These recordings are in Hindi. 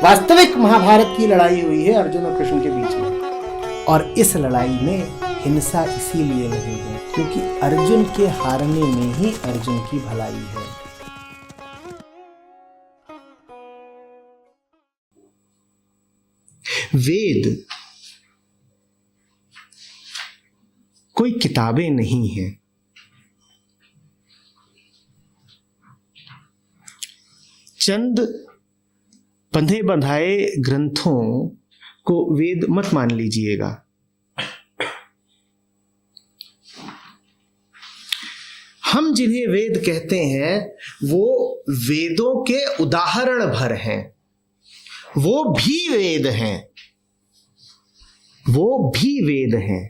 वास्तविक महाभारत की लड़ाई हुई है अर्जुन और कृष्ण के बीच में, और इस लड़ाई में हिंसा इसीलिए नहीं है क्योंकि अर्जुन के हारने में ही अर्जुन की भलाई है। वेद कोई किताबें नहीं हैं, चंद बंधे बंधाए ग्रंथों को वेद मत मान लीजिएगा। हम जिन्हें वेद कहते हैं वो वेदों के उदाहरण भर हैं, वो भी वेद हैं, वो भी वेद हैं।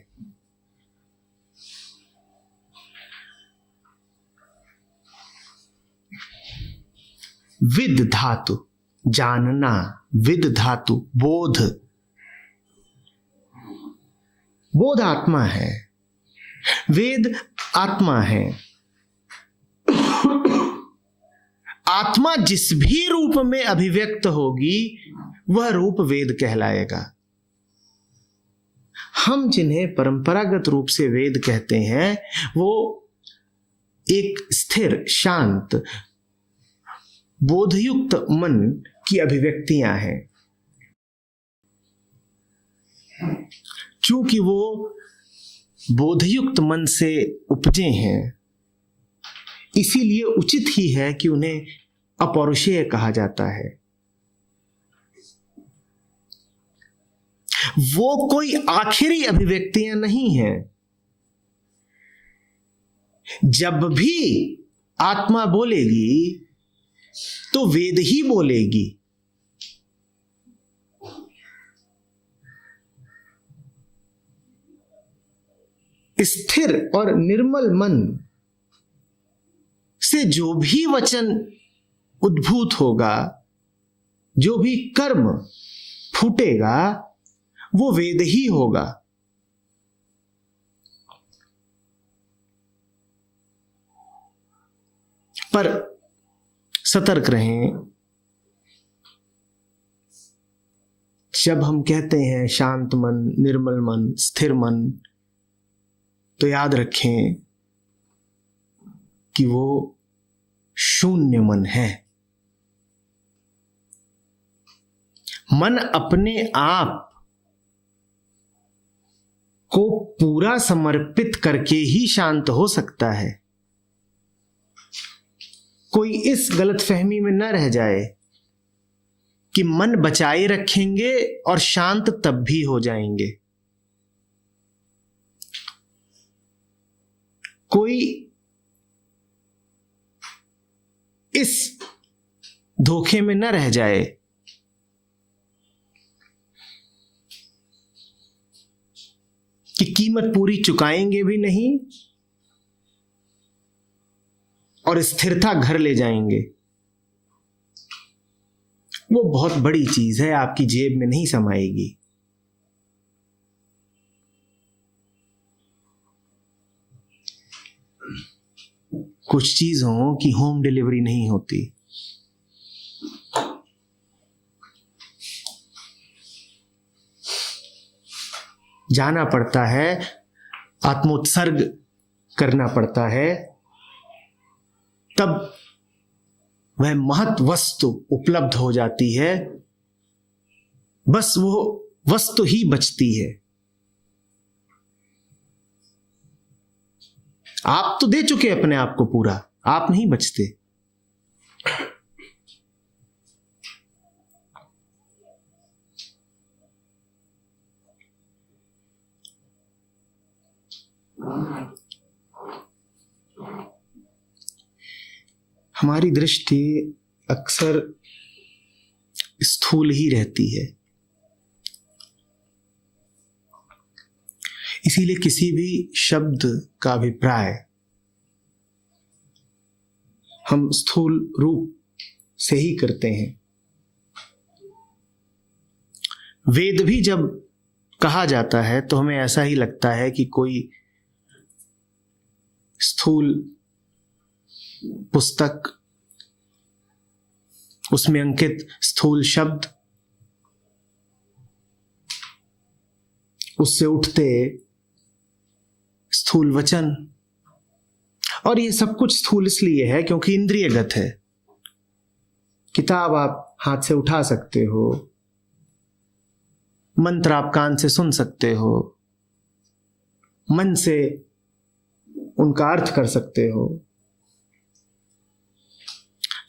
विद धातु जानना, विद धातु बोध, बोध आत्मा है, वेद आत्मा है। आत्मा जिस भी रूप में अभिव्यक्त होगी वह रूप वेद कहलाएगा। हम जिन्हें परंपरागत रूप से वेद कहते हैं वो एक स्थिर शांत बोधयुक्त मन की अभिव्यक्तियां हैं। चूंकि वो बोधयुक्त मन से उपजे हैं इसीलिए उचित ही है कि उन्हें अपौरुषेय कहा जाता है। वो कोई आखिरी अभिव्यक्तियां नहीं हैं। जब भी आत्मा बोलेगी तो वेद ही बोलेगी। स्थिर और निर्मल मन से जो भी वचन उद्भूत होगा, जो भी कर्म फूटेगा वो वेद ही होगा। पर सतर्क रहें, जब हम कहते हैं शांत मन, निर्मल मन, स्थिर मन, तो याद रखें कि वो शून्य मन है। मन अपने आप को पूरा समर्पित करके ही शांत हो सकता है। कोई इस गलतफहमी में न रह जाए कि मन बचाए रखेंगे और शांत तब भी हो जाएंगे। कोई इस धोखे में न रह जाए कि कीमत पूरी चुकाएंगे भी नहीं और स्थिरता घर ले जाएंगे। वो बहुत बड़ी चीज है, आपकी जेब में नहीं समाएगी। कुछ चीजों की होम डिलीवरी नहीं होती। जाना पड़ता है, आत्मोत्सर्ग करना पड़ता है, तब वह महत् वस्तु उपलब्ध हो जाती है। बस वो वस्तु ही बचती है। आप तो दे चुके अपने आप को पूरा, आप नहीं बचते। हमारी दृष्टि अक्सर स्थूल ही रहती है, इसीलिए किसी भी शब्द का अभिप्राय हम स्थूल रूप से ही करते हैं। वेद भी जब कहा जाता है तो हमें ऐसा ही लगता है कि कोई स्थूल पुस्तक, उसमें अंकित स्थूल शब्द उससे उठते स्थूल वचन, और ये सब कुछ स्थूल इसलिए है क्योंकि इंद्रियगत है। किताब आप हाथ से उठा सकते हो, मंत्र आप कान से सुन सकते हो, मन से उनका अर्थ कर सकते हो।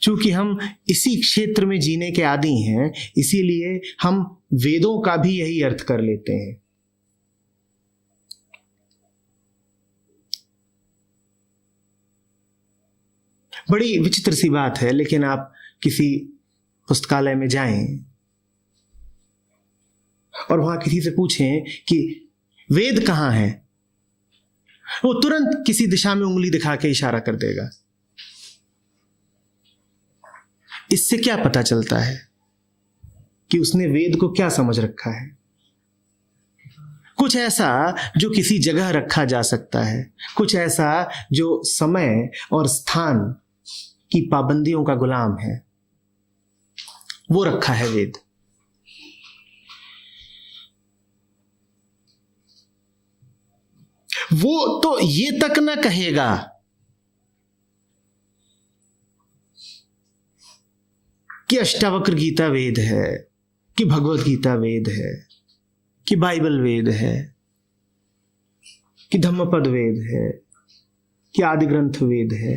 चूंकि हम इसी क्षेत्र में जीने के आदी हैं, इसीलिए हम वेदों का भी यही अर्थ कर लेते हैं। बड़ी विचित्र सी बात है, लेकिन आप किसी पुस्तकालय में जाएं और वहां किसी से पूछें कि वेद कहां है, वो तुरंत किसी दिशा में उंगली दिखा के इशारा कर देगा। इससे क्या पता चलता है कि उसने वेद को क्या समझ रखा है? कुछ ऐसा जो किसी जगह रखा जा सकता है, कुछ ऐसा जो समय और स्थान की पाबंदियों का गुलाम है, वो रखा है वेद। वो तो ये तक ना कहेगा कि अष्टावक्र गीता वेद है, कि भगवत गीता वेद है, कि बाइबल वेद है, कि धम्मपद वेद है, कि आदि ग्रंथ वेद है।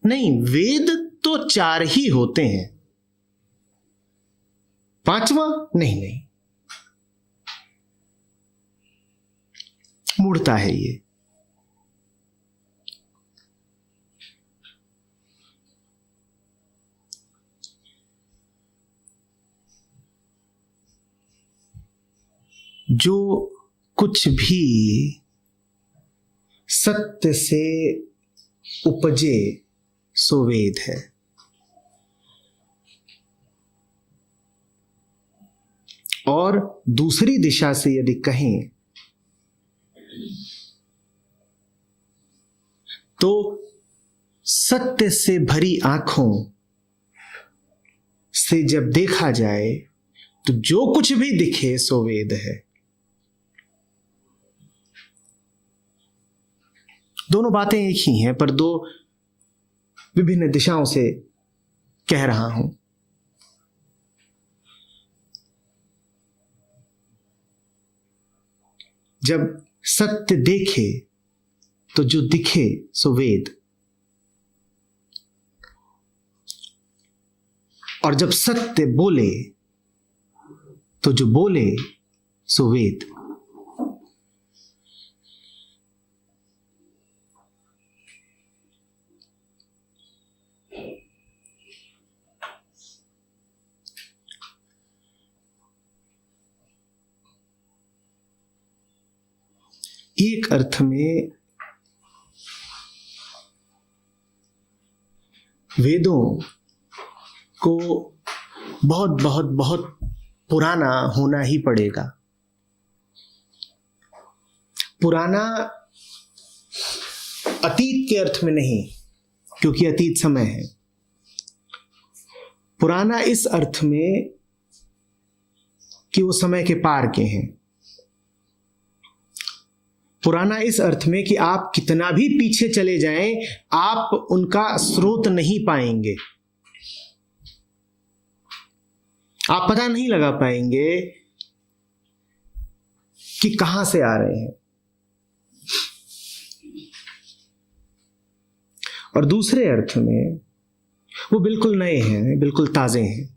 नहीं, वेद तो 4 ही होते हैं, 5वां नहीं। मूढ़ता है ये। जो कुछ भी सत्य से उपजे सो वेद है। और दूसरी दिशा से यदि कहें तो सत्य से भरी आंखों से जब देखा जाए तो जो कुछ भी दिखे सो वेद है। दोनों बातें एक ही हैं, पर 2 विभिन्न दिशाओं से कह रहा हूं। जब सत्य देखे तो जो दिखे सो वेद, और जब सत्य बोले तो जो बोले सो वेद। एक अर्थ में वेदों को बहुत बहुत बहुत पुराना होना ही पड़ेगा। पुराना अतीत के अर्थ में नहीं, क्योंकि अतीत समय है। पुराना इस अर्थ में कि वो समय के पार के हैं। पुराना इस अर्थ में कि आप कितना भी पीछे चले जाएं, आप उनका स्रोत नहीं पाएंगे। आप पता नहीं लगा पाएंगे कि कहां से आ रहे हैं। और दूसरे अर्थ में वो बिल्कुल नए हैं, बिल्कुल ताजे हैं।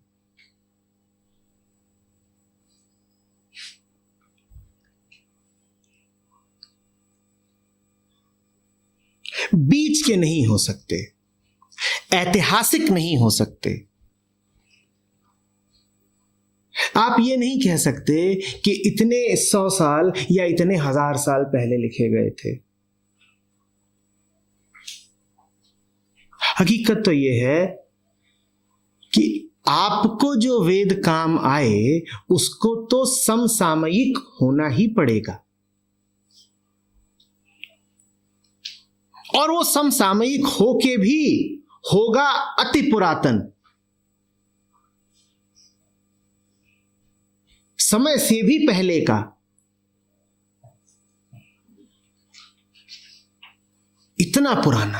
बीच के नहीं हो सकते, ऐतिहासिक नहीं हो सकते। आप ये नहीं कह सकते कि इतने 100 साल या इतने 1000 साल पहले लिखे गए थे। हकीकत तो यह है कि आपको जो वेद काम आए उसको तो समसामयिक होना ही पड़ेगा, और वो समसामयिक होके भी होगा अति पुरातन, समय से भी पहले का। इतना पुराना।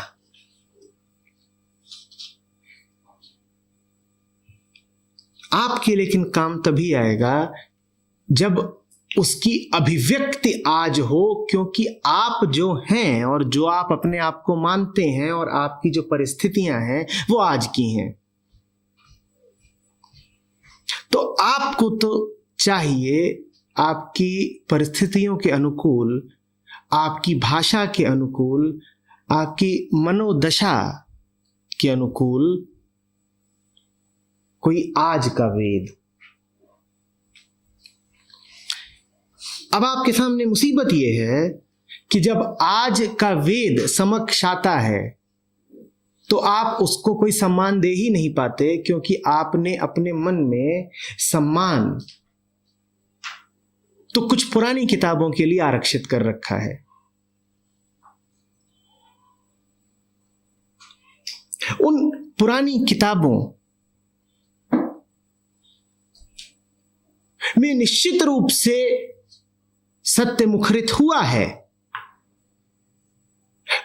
आपके लेकिन काम तभी आएगा जब उसकी अभिव्यक्ति आज हो, क्योंकि आप जो हैं और जो आप अपने आप को मानते हैं और आपकी जो परिस्थितियां हैं वो आज की हैं। तो आपको तो चाहिए आपकी परिस्थितियों के अनुकूल, आपकी भाषा के अनुकूल, आपकी मनोदशा के अनुकूल कोई आज का वेद। अब आपके सामने मुसीबत यह है कि जब आज का वेद समक्ष आता है तो आप उसको कोई सम्मान दे ही नहीं पाते, क्योंकि आपने अपने मन में सम्मान तो कुछ पुरानी किताबों के लिए आरक्षित कर रखा है। उन पुरानी किताबों में निश्चित रूप से सत्य मुखरित हुआ है,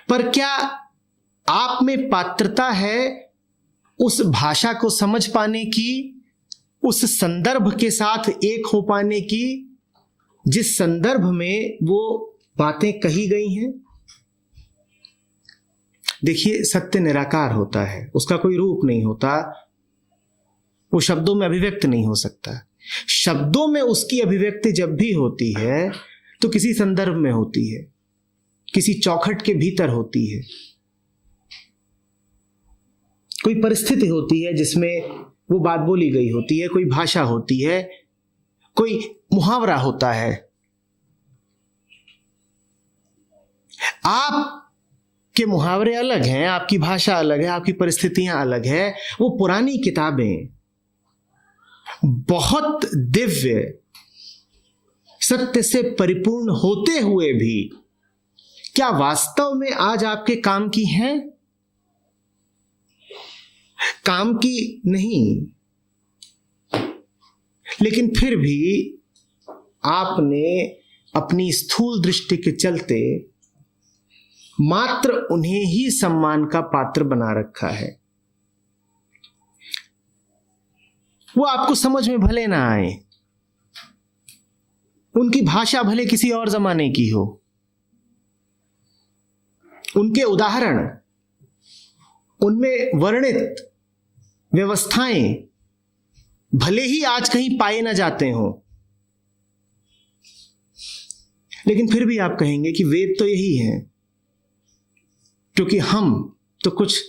पर क्या आप में पात्रता है उस भाषा को समझ पाने की, उस संदर्भ के साथ एक हो पाने की जिस संदर्भ में वो बातें कही गई हैं? देखिए, सत्य निराकार होता है, उसका कोई रूप नहीं होता, वो शब्दों में अभिव्यक्त नहीं हो सकता। शब्दों में उसकी अभिव्यक्ति जब भी होती है तो किसी संदर्भ में होती है, किसी चौखट के भीतर होती है, कोई परिस्थिति होती है जिसमें वो बात बोली गई होती है, कोई भाषा होती है, कोई मुहावरा होता है। आपके मुहावरे अलग हैं, आपकी भाषा अलग है, आपकी परिस्थितियां अलग है। वो पुरानी किताबें बहुत दिव्य सत्य से परिपूर्ण होते हुए भी क्या वास्तव में आज आपके काम की हैं? काम की नहीं, लेकिन फिर भी आपने अपनी स्थूल दृष्टि के चलते मात्र उन्हें ही सम्मान का पात्र बना रखा है। वो आपको समझ में भले ना आए, उनकी भाषा भले किसी और जमाने की हो, उनके उदाहरण, उनमें वर्णित व्यवस्थाएं भले ही आज कहीं पाए ना जाते हों, लेकिन फिर भी आप कहेंगे कि वेद तो यही है, क्योंकि हम तो कुछ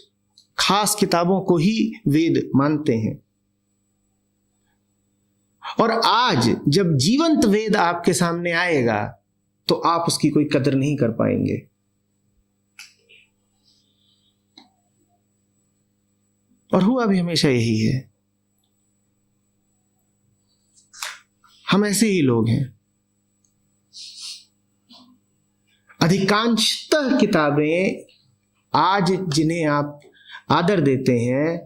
खास किताबों को ही वेद मानते हैं। और आज जब जीवंत वेद आपके सामने आएगा तो आप उसकी कोई कदर नहीं कर पाएंगे। और हुआ भी हमेशा यही है। हम ऐसे ही लोग हैं। अधिकांशतः किताबें आज जिन्हें आप आदर देते हैं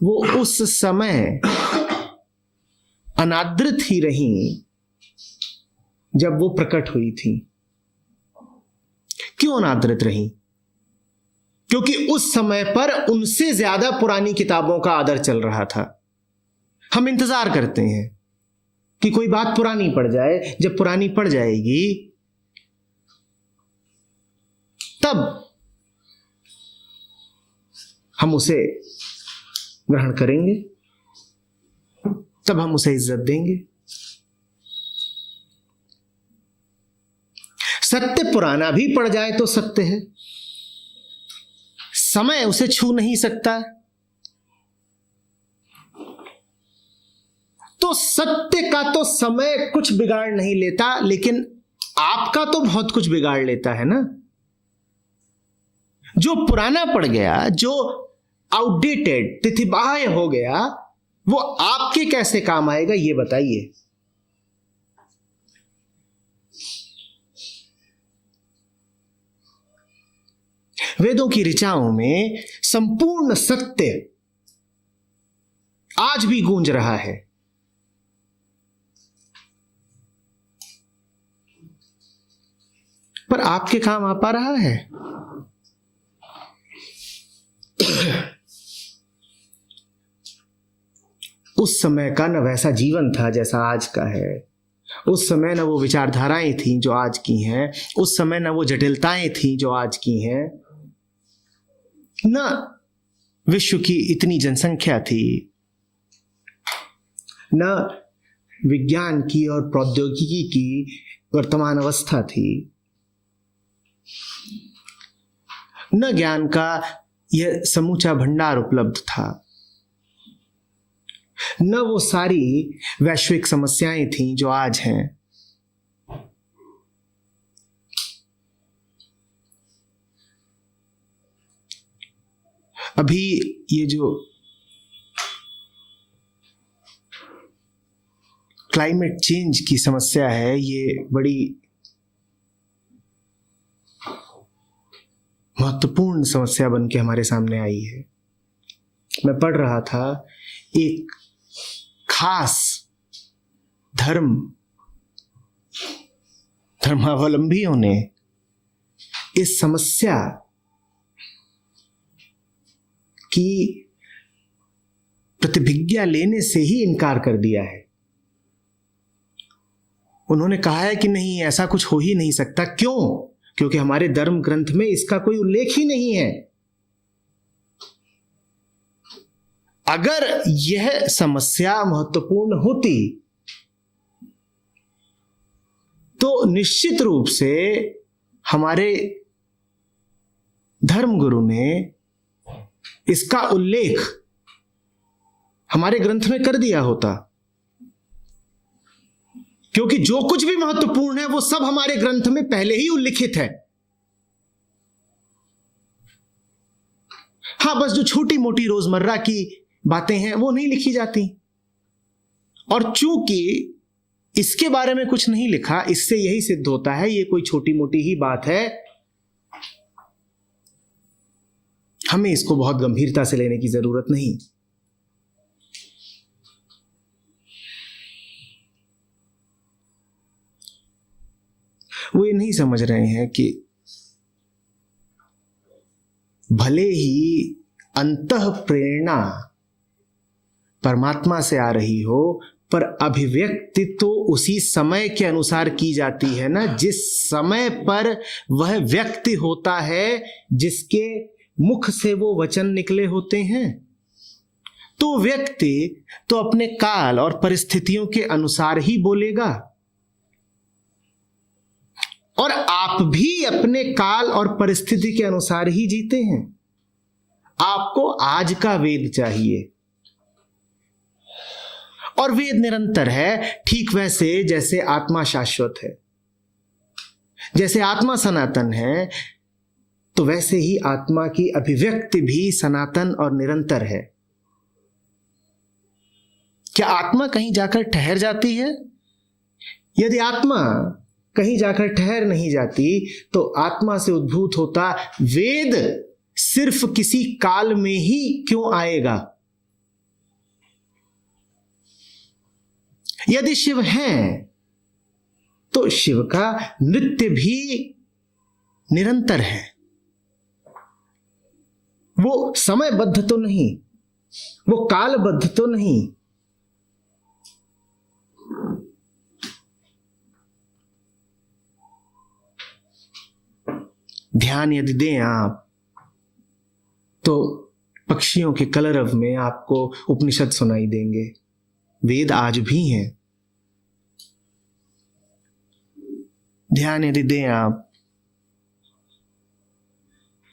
वो उस समय अनादृत ही रहीं जब वो प्रकट हुई थी। क्यों अनादृत रहीं? क्योंकि उस समय पर उनसे ज्यादा पुरानी किताबों का आदर चल रहा था। हम इंतजार करते हैं कि कोई बात पुरानी पड़ जाए, जब पुरानी पड़ जाएगी तब हम उसे ग्रहण करेंगे, तब हम उसे इज्जत देंगे। सत्य पुराना भी पड़ जाए तो सत्य है, समय उसे छू नहीं सकता। तो सत्य का तो समय कुछ बिगाड़ नहीं लेता, लेकिन आपका तो बहुत कुछ बिगाड़ लेता है ना। जो पुराना पड़ गया, जो आउटडेटेड, तिथिबाह्य हो गया, वो आपके कैसे काम आएगा ये बताइए। वेदों की ऋचाओं में संपूर्ण सत्य आज भी गूंज रहा है। पर आपके काम आ पा रहा है? उस समय का न वैसा जीवन था जैसा आज का है। उस समय न वो विचारधाराएं थीं जो आज की हैं। उस समय न वो जटिलताएं थीं जो आज की हैं। न विश्व की इतनी जनसंख्या थी, न विज्ञान की और प्रौद्योगिकी की वर्तमान अवस्था थी, न ज्ञान का यह समूचा भंडार उपलब्ध था, न वो सारी वैश्विक समस्याएं थीं जो आज हैं। अभी ये जो क्लाइमेट चेंज की समस्या है, ये बड़ी महत्वपूर्ण समस्या बन के हमारे सामने आई है। मैं पढ़ रहा था, एक खास धर्मावलंबियों ने इस समस्या की प्रतिभिज्ञा लेने से ही इनकार कर दिया है। उन्होंने कहा है कि नहीं, ऐसा कुछ हो ही नहीं सकता। क्यों? क्योंकि हमारे धर्म ग्रंथ में इसका कोई उल्लेख ही नहीं है। अगर यह समस्या महत्वपूर्ण होती तो निश्चित रूप से हमारे धर्मगुरु ने इसका उल्लेख हमारे ग्रंथ में कर दिया होता, क्योंकि जो कुछ भी महत्वपूर्ण है वो सब हमारे ग्रंथ में पहले ही उल्लिखित है। हां, बस जो छोटी मोटी रोजमर्रा की बातें हैं वो नहीं लिखी जाती। और चूंकि इसके बारे में कुछ नहीं लिखा, इससे यही सिद्ध होता है ये कोई छोटी मोटी ही बात है, हमें इसको बहुत गंभीरता से लेने की जरूरत नहीं। वो ये नहीं समझ रहे हैं कि भले ही अंतः प्रेरणा परमात्मा से आ रही हो, पर अभिव्यक्ति तो उसी समय के अनुसार की जाती है ना, जिस समय पर वह व्यक्ति होता है, जिसके मुख से वो वचन निकले होते हैं। तो व्यक्ति तो अपने काल और परिस्थितियों के अनुसार ही बोलेगा, और आप भी अपने काल और परिस्थिति के अनुसार ही जीते हैं। आपको आज का वेद चाहिए, और वेद निरंतर है, ठीक वैसे जैसे आत्मा शाश्वत है, जैसे आत्मा सनातन है, तो वैसे ही आत्मा की अभिव्यक्ति भी सनातन और निरंतर है। क्या आत्मा कहीं जाकर ठहर जाती है? यदि आत्मा कहीं जाकर ठहर नहीं जाती तो आत्मा से उद्भूत होता वेद सिर्फ किसी काल में ही क्यों आएगा? यदि शिव हैं तो शिव का नृत्य भी निरंतर है, वो समयबद्ध तो नहीं, वो कालबद्ध तो नहीं। ध्यान यदि दें आप तो पक्षियों के कलरव में आपको उपनिषद सुनाई देंगे। वेद आज भी हैं। ध्यान यदि दें आप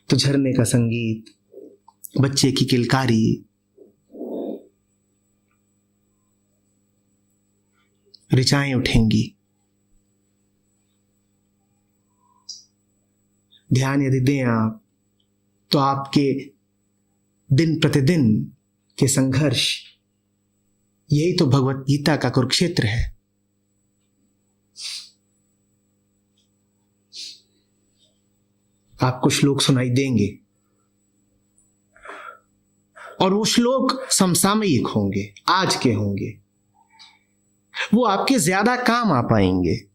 तो झरने का संगीत, बच्चे की किलकारी, ऋचाएं उठेंगी। ध्यान यदि दें आप तो आपके दिन प्रतिदिन के संघर्ष, यही तो भगवत गीता का कुरुक्षेत्र है। आपको श्लोक सुनाई देंगे और वो श्लोक समसामयिक होंगे, आज के होंगे, वो आपके ज्यादा काम आ पाएंगे।